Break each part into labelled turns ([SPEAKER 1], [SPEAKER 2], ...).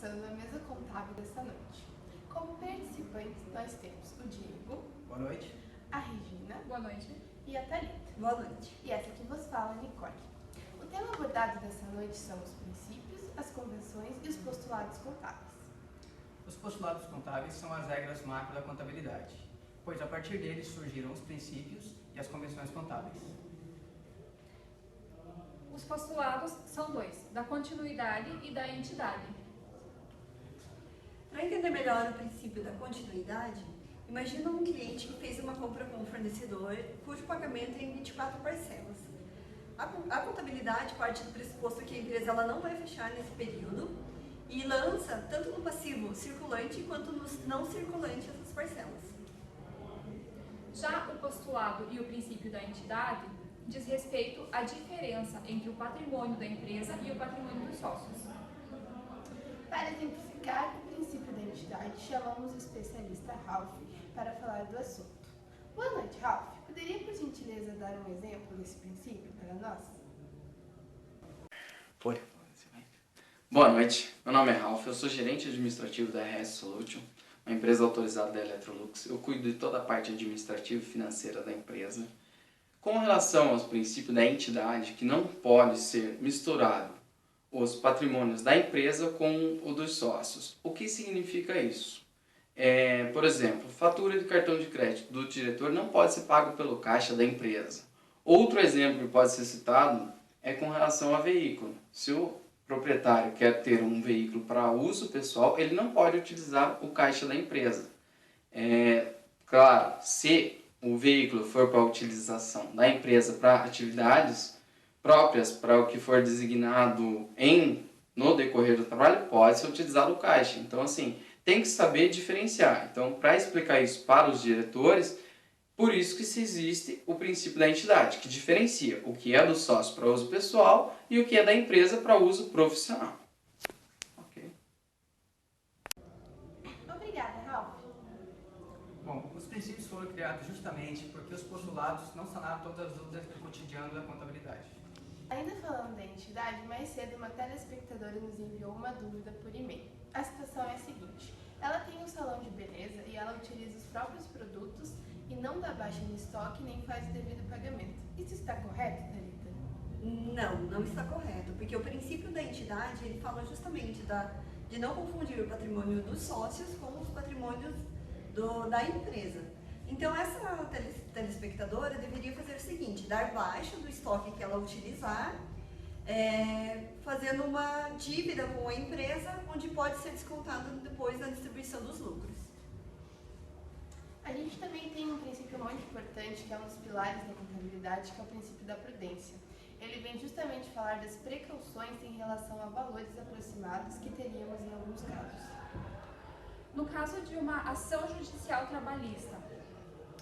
[SPEAKER 1] começando a mesa contábil desta noite. Como participantes, nós temos o Diego.
[SPEAKER 2] Boa noite.
[SPEAKER 1] A Regina.
[SPEAKER 3] Boa noite.
[SPEAKER 1] E a Thalita.
[SPEAKER 4] Boa noite.
[SPEAKER 1] E essa que vos fala, Nicole. O tema abordado dessa noite são os princípios, as convenções e os postulados contábeis.
[SPEAKER 2] Os postulados contábeis são as regras macro da contabilidade, pois a partir deles surgiram os princípios e as convenções contábeis.
[SPEAKER 3] Os postulados são dois, da continuidade e da entidade.
[SPEAKER 4] Para entender melhor o princípio da continuidade, imagina um cliente que fez uma compra com um fornecedor cujo pagamento é em 24 parcelas. A contabilidade parte do pressuposto que a empresa ela não vai fechar nesse período e lança tanto no passivo circulante quanto no não circulante essas parcelas.
[SPEAKER 3] Já o postulado e o princípio da entidade diz respeito à diferença entre o patrimônio da empresa e o patrimônio dos sócios.
[SPEAKER 1] Para exemplificar o princípio da entidade, chamamos o especialista Ralph para falar do assunto. Boa noite, Ralph. Poderia, por gentileza, dar um exemplo desse princípio para nós?
[SPEAKER 5] Boa noite, meu nome é Ralph, eu sou gerente administrativo da RS Solution, uma empresa autorizada da Electrolux. Eu cuido de toda a parte administrativa e financeira da empresa. Com relação aos princípios da entidade, que não pode ser misturado os patrimônios da empresa com o dos sócios. O que significa isso? Por exemplo, fatura de cartão de crédito do diretor não pode ser pago pelo caixa da empresa. Outro exemplo que pode ser citado é com relação a veículo. Se o proprietário quer ter um veículo para uso pessoal, ele não pode utilizar o caixa da empresa. Claro, se o veículo for para a utilização da empresa para atividades próprias, para o que for designado no decorrer do trabalho, pode ser utilizado o caixa. Então, assim, tem que saber diferenciar. Então, para explicar isso para os diretores, por isso que se existe o princípio da entidade, que diferencia o que é do sócio para uso pessoal e o que é da empresa para uso profissional. Ok.
[SPEAKER 1] Obrigada, Ralph.
[SPEAKER 2] Bom, os princípios foram criados justamente porque os postulados não sanaram todas as dúvidas do cotidiano da contabilidade.
[SPEAKER 1] Ainda falando da entidade, mais cedo uma telespectadora nos enviou uma dúvida por e-mail. A situação é a seguinte: ela tem um salão de beleza e ela utiliza os próprios produtos e não dá baixa no estoque nem faz o devido pagamento. Isso está correto, Thalita?
[SPEAKER 4] Não está correto, porque o princípio da entidade ele fala justamente de não confundir o patrimônio dos sócios com os patrimônios da empresa. Então, essa telespectadora deveria fazer o seguinte: dar baixa do estoque que ela utilizar, fazendo uma dívida com a empresa, onde pode ser descontado depois na distribuição dos lucros.
[SPEAKER 1] A gente também tem um princípio muito importante, que é um dos pilares da contabilidade, que é o princípio da prudência. Ele vem justamente falar das precauções em relação a valores aproximados que teríamos em alguns casos.
[SPEAKER 3] No caso de uma ação judicial trabalhista,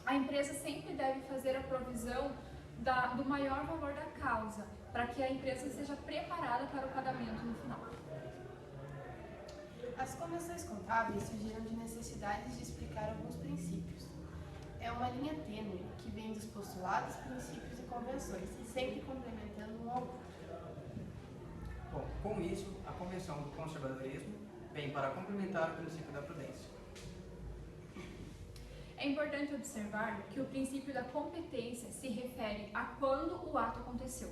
[SPEAKER 3] a empresa sempre deve fazer a provisão do maior valor da causa, para que a empresa esteja preparada para o pagamento no final.
[SPEAKER 1] As convenções contábeis surgiram de necessidades de explicar alguns princípios. É uma linha tênue que vem dos postulados, princípios e convenções, sempre complementando um ao outro.
[SPEAKER 2] Bom, com isso, a convenção do conservadorismo vem para complementar o princípio da prudência.
[SPEAKER 3] É importante observar que o princípio da competência se refere a quando o ato aconteceu.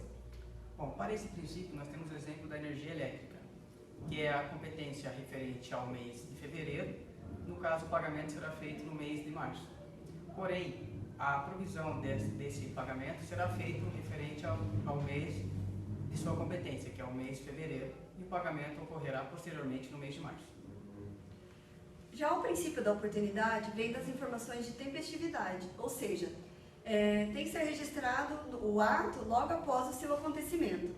[SPEAKER 2] Bom, para esse princípio, nós temos o exemplo da energia elétrica, que é a competência referente ao mês de fevereiro. No caso, o pagamento será feito no mês de março. Porém, a provisão desse pagamento será feito referente ao mês de sua competência, que é o mês de fevereiro, e o pagamento ocorrerá posteriormente no mês de março.
[SPEAKER 4] Já o princípio da oportunidade vem das informações de tempestividade, ou seja, tem que ser registrado o ato logo após o seu acontecimento.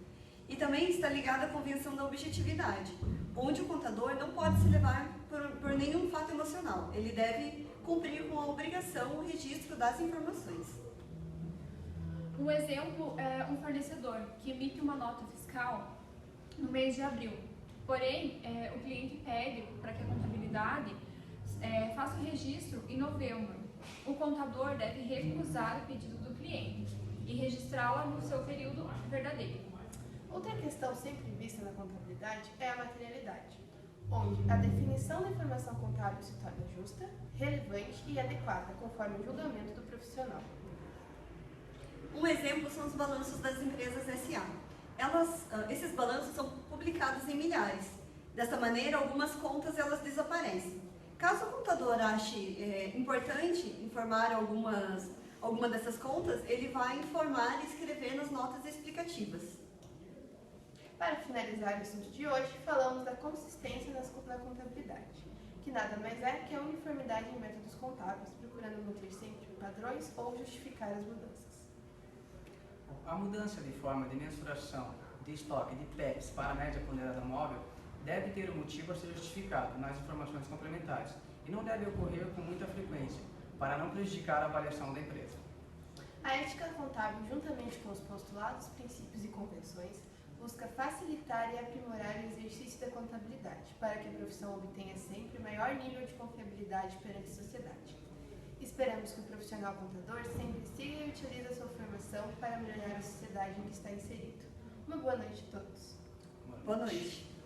[SPEAKER 4] E também está ligado à convenção da objetividade, onde o contador não pode se levar por nenhum fato emocional. Ele deve cumprir com a obrigação o registro das informações.
[SPEAKER 3] Um exemplo é um fornecedor que emite uma nota fiscal no mês de abril. Porém, o cliente pede para que a contabilidade faça o registro em novembro. O contador deve recusar o pedido do cliente e registrá-la no seu período verdadeiro.
[SPEAKER 1] Outra questão sempre vista na contabilidade é a materialidade. onde a definição da informação contábil se torna justa, relevante e adequada conforme o julgamento do profissional.
[SPEAKER 4] Um exemplo são os balanços das empresas SA. Esses balanços são publicados em milhares. Dessa maneira, algumas contas elas desaparecem. Caso o contador ache importante informar alguma dessas contas, ele vai informar e escrever nas notas explicativas.
[SPEAKER 1] Para finalizar o assunto de hoje, falamos da consistência na contabilidade, que nada mais é que a uniformidade em métodos contábeis, procurando manter sempre padrões ou justificar as mudanças.
[SPEAKER 2] A mudança de forma de mensuração de estoque de PEPs para a média ponderada móvel deve ter um motivo a ser justificado nas informações complementares e não deve ocorrer com muita frequência, para não prejudicar a avaliação da empresa.
[SPEAKER 1] A ética contábil, juntamente com os postulados, princípios e convenções, busca facilitar e aprimorar o exercício da contabilidade, para que a profissão obtenha sempre maior nível de confiabilidade perante a sociedade. Esperamos que o profissional contador sempre siga e utilize a sua formação para melhorar a sociedade em que está inserido. Uma boa noite a todos.
[SPEAKER 4] Boa noite.